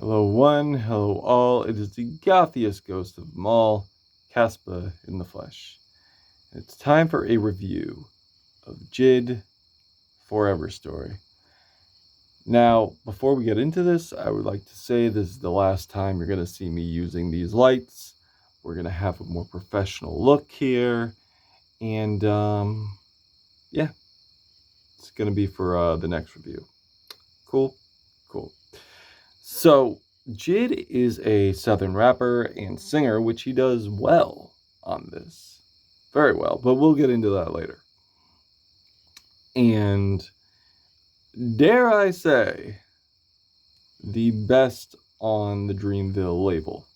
Hello one, hello all, it is the gothiest ghost of them all, Caspa in the flesh. It's time for a review of J.I.D-Forever Story. Now, before we get into this, I would like to say this is the last time you're going to see me using these lights. We're going to have a more professional look here, and yeah, it's going to be for the next review. Cool? Cool. So, J.I.D is a southern rapper and singer, which he does well on this. Very well, but we'll get into that later. And dare I say, the best on the Dreamville label.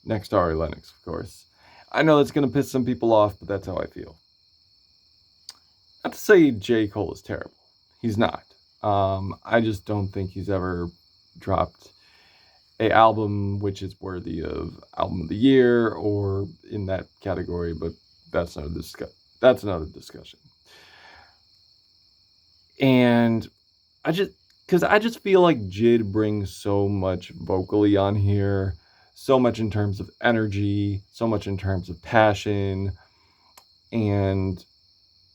Next to Lennox, of course. I know that's going to piss some people off, but that's how I feel. Not to say J. Cole is terrible. He's not. I just don't think he's ever dropped a album which is worthy of album of the year or in that category, but that's another discussion. And I just feel like J.I.D brings so much vocally on here, so much in terms of energy, so much in terms of passion, and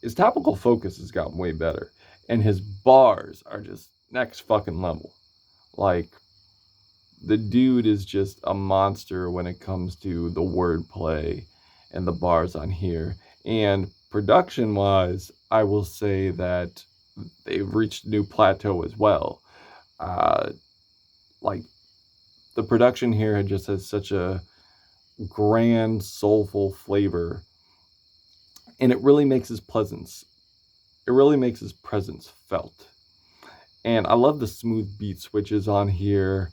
his topical focus has gotten way better, and his bars are just next fucking level. Like, the dude is just a monster when it comes to the wordplay and the bars on here. And production wise, I will say that they've reached a new plateau as well. Like, the production here just has such a grand, soulful flavor, and it really makes his presence felt. And I love the smooth beat switches on here.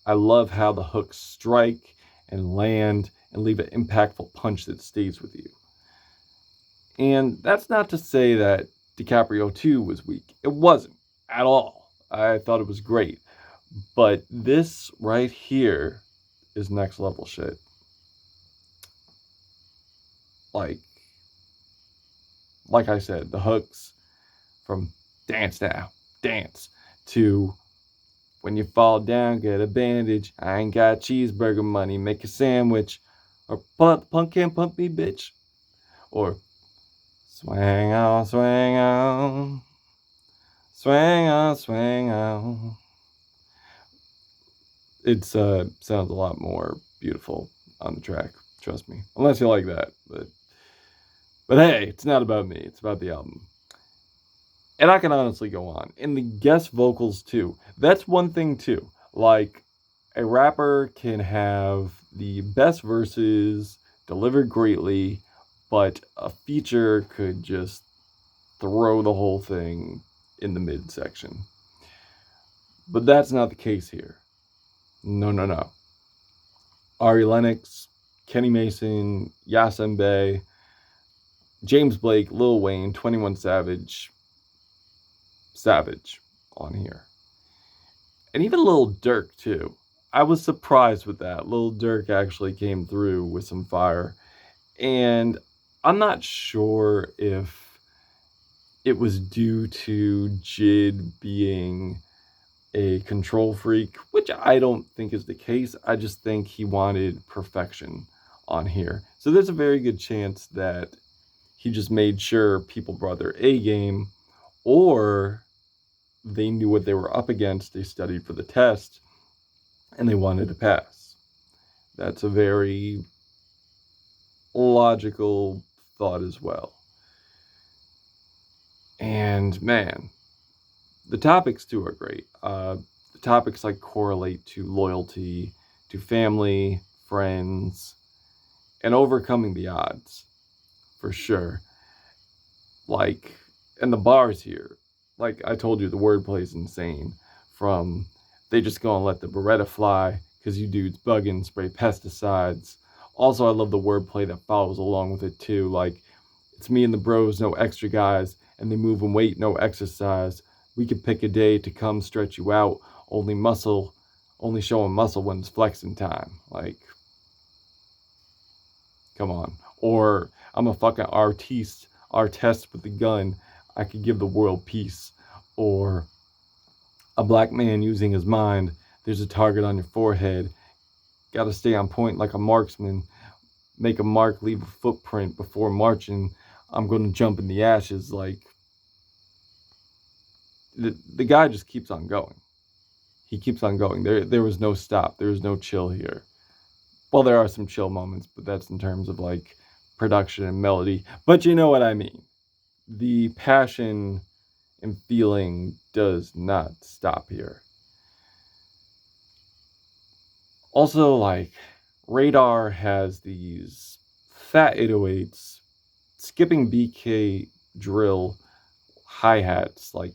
I love how the hooks strike and land and leave an impactful punch that stays with you. And that's not to say that DiCaprio 2 was weak. It wasn't at all. I thought it was great. But this right here is next level shit. Like I said, the hooks from dance now, dance, to when you fall down, get a bandage. I ain't got cheeseburger money, make a sandwich. Or punk can't pump me, bitch. Or swing on, swing on. Swing on, swing on. It sounds a lot more beautiful on the track, trust me. Unless you like that. But hey, it's not about me, it's about the album. And I can honestly go on. And the guest vocals too. That's one thing too. Like, a rapper can have the best verses, delivered greatly, but a feature could just throw the whole thing in the midsection. But that's not the case here. No. Ari Lennox, Kenny Mason, Yasiin Bey, James Blake, Lil Wayne, 21 Savage on here. And even Lil Durk too. I was surprised with that. Lil Durk actually came through with some fire. And I'm not sure if it was due to J.I.D being a control freak, which I don't think is the case. I just think he wanted perfection on here. So there's a very good chance that he just made sure people brought their A game, or they knew what they were up against, they studied for the test, and they wanted to pass. That's a very logical thought as well. And man, the topics too are great. The topics like correlate to loyalty, to family, friends, and overcoming the odds, for sure. Like, and the bars here, like I told you, the wordplay is insane. From they just gonna let the Beretta fly because you dudes bugging, spray pesticides. Also, I love the wordplay that follows along with it too. Like, it's me and the bros, no extra guys, and they move and weight, no exercise. We could pick a day to come stretch you out. Only showing muscle when it's flexing time. Like, come on. Or I'm a fucking artiste with a gun. I could give the world peace. Or a black man using his mind There's a target on your forehead. Gotta stay on point like a marksman. Make a mark, leave a footprint before marching. I'm gonna jump in the ashes. Like, the guy just keeps on going. He keeps on going. There was no stop. There was no chill here. Well, there are some chill moments, but that's in terms of like production and melody. But you know what I mean. The passion and feeling does not stop here. Also, like, Raydar has these fat 808s, skipping BK drill hi-hats, like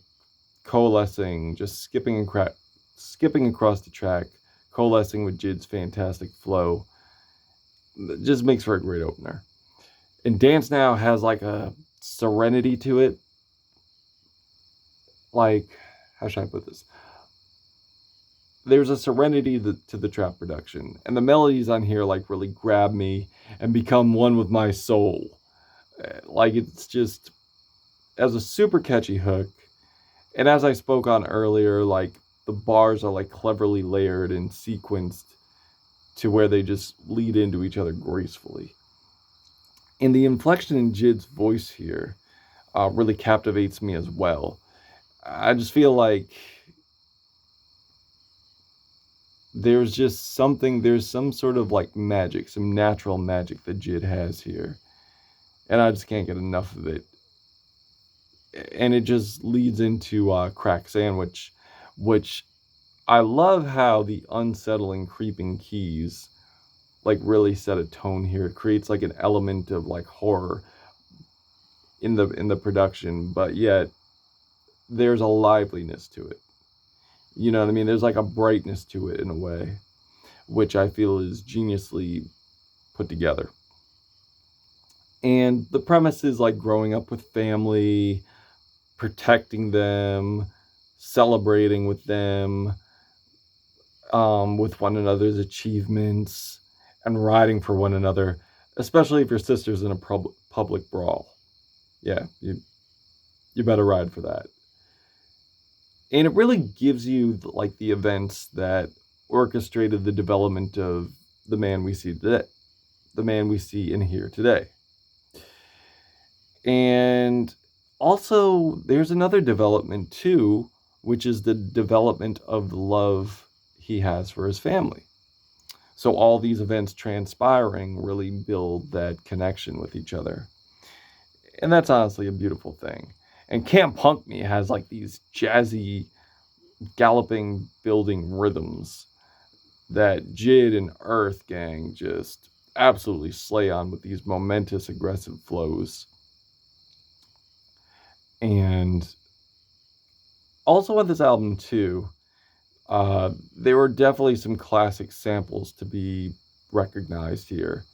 coalescing, just skipping across the track, coalescing with J.I.D.'s fantastic flow. It just makes for a great opener. And Dance Now has like a serenity to it. Like, how should I put this? There's a serenity to the trap production, and the melodies on here like really grab me and become one with my soul. Like, it's just, as a super catchy hook, and as I spoke on earlier, like, the bars are like cleverly layered and sequenced to where they just lead into each other gracefully. And the inflection in J.I.D.'s voice here really captivates me as well. I just feel like there's some sort of like magic, some natural magic that J.I.D. has here. And I just can't get enough of it. And it just leads into Crack Sandwich, which I love how the unsettling creeping keys like really set a tone here. It creates like an element of like horror in the production, but yet there's a liveliness to it. You know what I mean? There's like a brightness to it in a way, which I feel is geniusly put together. And the premise is like growing up with family, protecting them, celebrating with them, with one another's achievements, and riding for one another, especially if your sister's in a public brawl. Yeah, you better ride for that. And it really gives you like the events that orchestrated the development of the man we see today, the man we see and hear today. And also, there's another development too, which is the development of the love he has for his family. So all these events transpiring really build that connection with each other. And that's honestly a beautiful thing. And Camp Punk Me has like these jazzy, galloping, building rhythms that J.I.D. and EarthGang just absolutely slay on with these momentous, aggressive flows. And also on this album too, there were definitely some classic samples to be recognized here.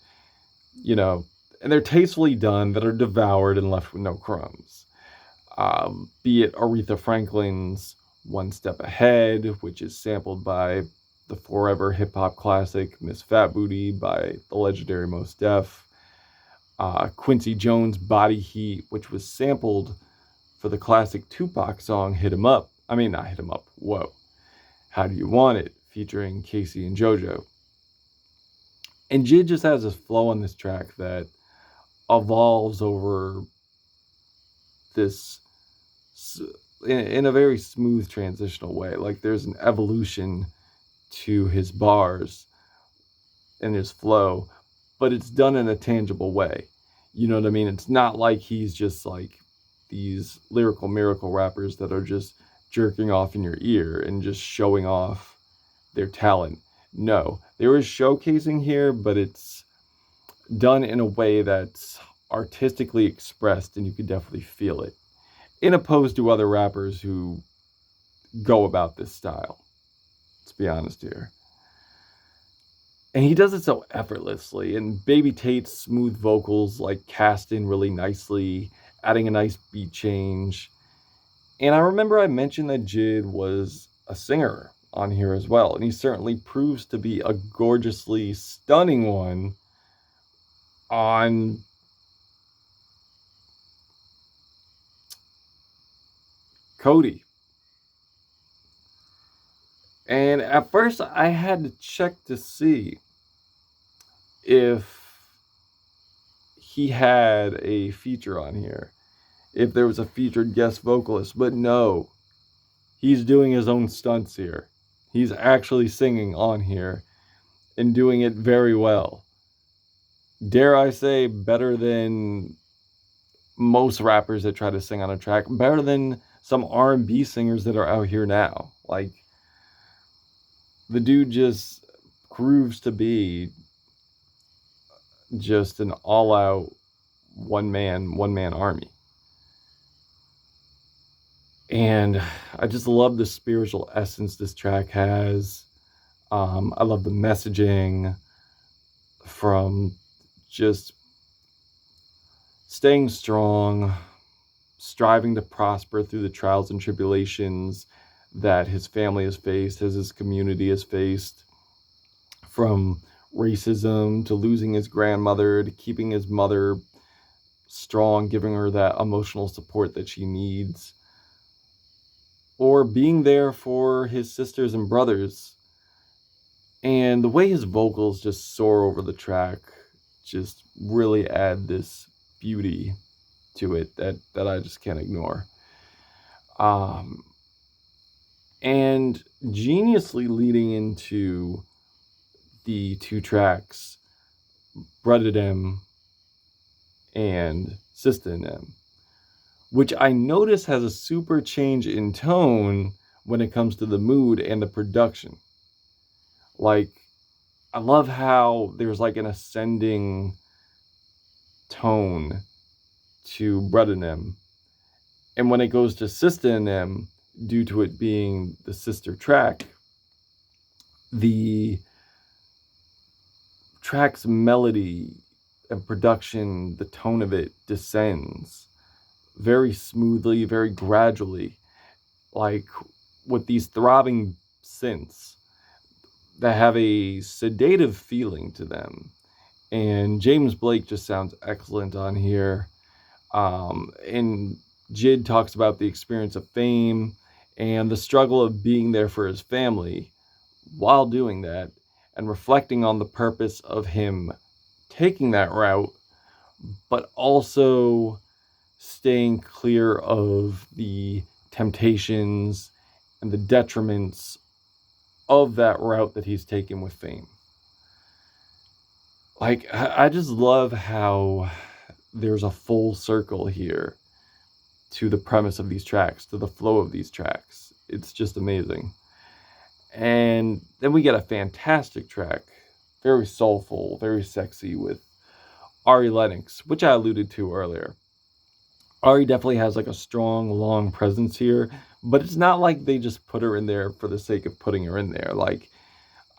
You know, and they're tastefully done, that are devoured and left with no crumbs. Be it Aretha Franklin's One Step Ahead, which is sampled by the forever hip hop classic Miss Fat Booty by the legendary Mos Def. Quincy Jones' Body Heat, which was sampled for the classic Tupac song Hit 'Em Up. I mean, not Hit 'Em Up, whoa. How Do You Want It, featuring Casey and JoJo. And J.I.D. just has this flow on this track that evolves over this in a very smooth transitional way. Like, there's an evolution to his bars and his flow, but it's done in a tangible way. You know what I mean? It's not like he's just like these lyrical miracle rappers that are just jerking off in your ear and just showing off their talent. No, there is showcasing here, but it's done in a way that's artistically expressed, and you can definitely feel it, in opposed to other rappers who go about this style. Let's be honest here. And he does it so effortlessly, and Baby Tate's smooth vocals like cast in really nicely, adding a nice beat change. And I remember I mentioned that J.I.D. was a singer on here as well, and he certainly proves to be a gorgeously stunning one on Kody. And at first I had to check to see if he had a feature on here, if there was a featured guest vocalist, but no, he's doing his own stunts here. He's actually singing on here and doing it very well. Dare I say, better than most rappers that try to sing on a track, better than some R&B singers that are out here now. Like, the dude just proves to be just an all-out one-man army. And I just love the spiritual essence this track has. I love the messaging from just staying strong, striving to prosper through the trials and tribulations that his family has faced, as his community has faced, from racism to losing his grandmother to keeping his mother strong, giving her that emotional support that she needs, or being there for his sisters and brothers. And the way his vocals just soar over the track just really add this beauty to it that I just can't ignore. And geniusly leading into the two tracks, Bruddanem and Sistanem, which I notice has a super change in tone when it comes to the mood and the production. Like, I love how there's like an ascending tone to Bruddanem, and when it goes to Sistanem, due to it being the sister track, the track's melody and production, the tone of it descends very smoothly, very gradually, like with these throbbing synths that have a sedative feeling to them. And James Blake just sounds excellent on here. And J.I.D talks about the experience of fame and the struggle of being there for his family while doing that, and reflecting on the purpose of him taking that route, but also staying clear of the temptations and the detriments of that route that he's taken with fame. Like, I just love how there's a full circle here to the premise of these tracks, to the flow of these tracks. It's just amazing. And then we get a fantastic track, very soulful, very sexy, with Lennox, which I alluded to earlier. Definitely has like a strong, long presence here, but it's not like they just put her in there for the sake of putting her in there. Like,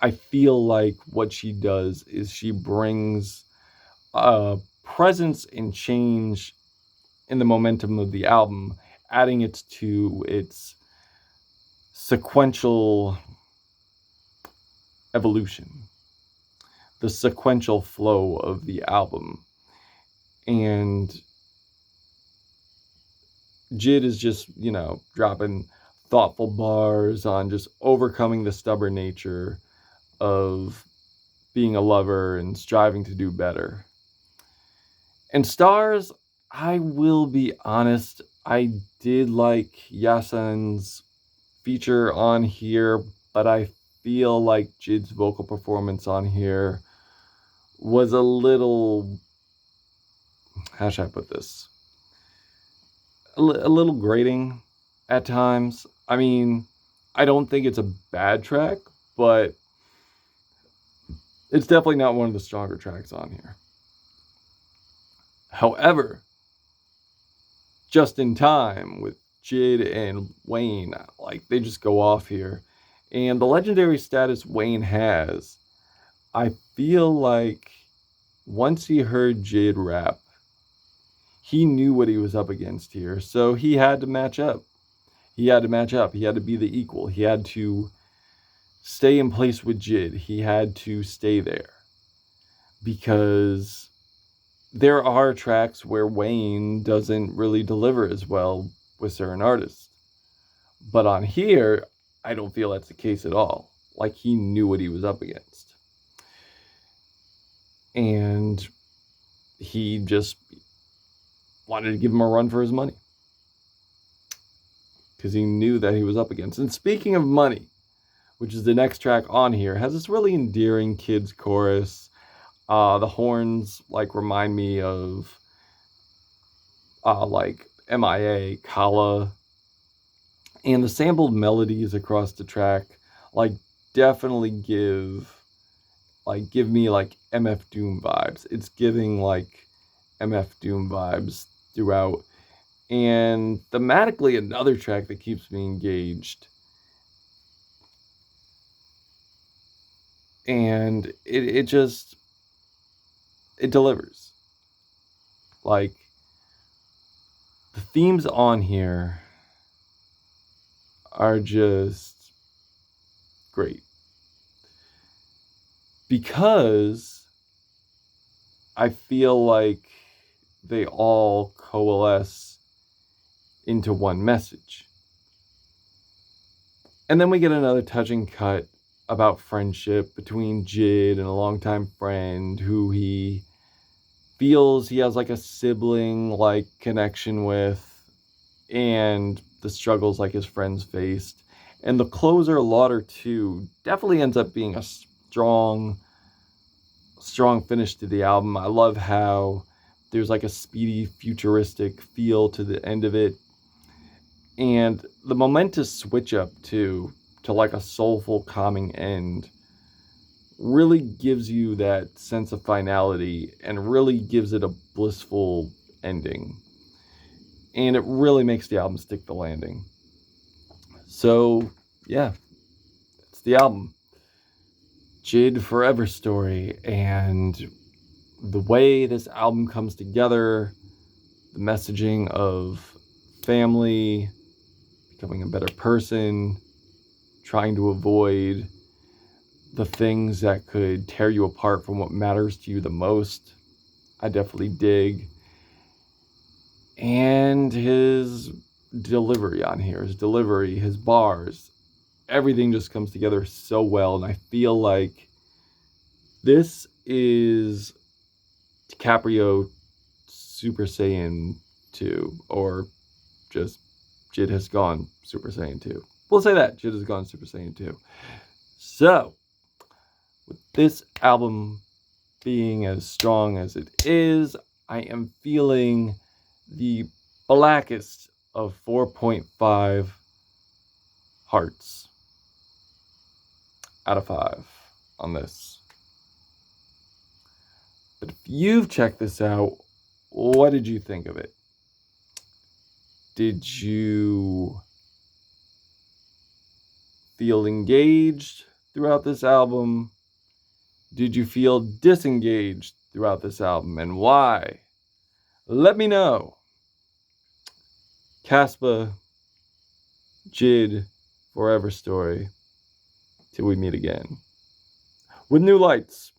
I feel like what she does is she brings a presence and change in the momentum of the album, adding it to its sequential evolution, the sequential flow of the album. And J.I.D is just, dropping thoughtful bars on just overcoming the stubborn nature of being a lover and striving to do better. And stars, I will be honest, I did like Yasiin's feature on here, but I feel like J.I.D's vocal performance on here was a little, how should I put this? A little grating at times. I mean, I don't think it's a bad track, but it's definitely not one of the stronger tracks on here. However, Just in Time with J.I.D and Wayne, like, they just go off here. And the legendary status Wayne has, I feel like once he heard J.I.D rap, he knew what he was up against here, so he had to match up. He had to be the equal. He had to stay in place with J.I.D. He had to stay there. Because there are tracks where Wayne doesn't really deliver as well with certain artists. But on here, I don't feel that's the case at all. Like, he knew what he was up against. And he just wanted to give him a run for his money. Because he knew that he was up against. And speaking of money, which is the next track on here, has this really endearing kids chorus. The horns like remind me of like MIA, Kala, and the sampled melodies across the track like definitely give me like MF Doom vibes. It's giving like MF Doom vibes throughout. And thematically, another track that keeps me engaged. And it delivers. Like, the themes on here are just great. Because I feel like they all coalesce into one message. And then we get another touching cut about friendship between J.I.D and a longtime friend who he feels he has like a sibling like connection with, and the struggles like his friends faced. And the closer, Lauder 2, definitely ends up being a strong finish to the album. I love how there's like a speedy, futuristic feel to the end of it. And the momentous switch up to like a soulful, calming end really gives you that sense of finality and really gives it a blissful ending. And it really makes the album stick the landing. So, yeah, it's the album. J.I.D-Forever Story. And the way this album comes together, the messaging of family, becoming a better person, trying to avoid the things that could tear you apart from what matters to you the most, I definitely dig. And his delivery on here, his bars, everything just comes together so well. And I feel like this is DiCaprio Super Saiyan 2, or just J.I.D has gone Super Saiyan 2. We'll say that. J.I.D has gone Super Saiyan 2. So, with this album being as strong as it is, I am feeling the blackest of 4.5 hearts out of 5 on this. But if you've checked this out, what did you think of it? Did you feel engaged throughout this album? Did you feel disengaged throughout this album, and why? Let me know. Caspa, J.I.D, Forever Story. Till we meet again with new lights.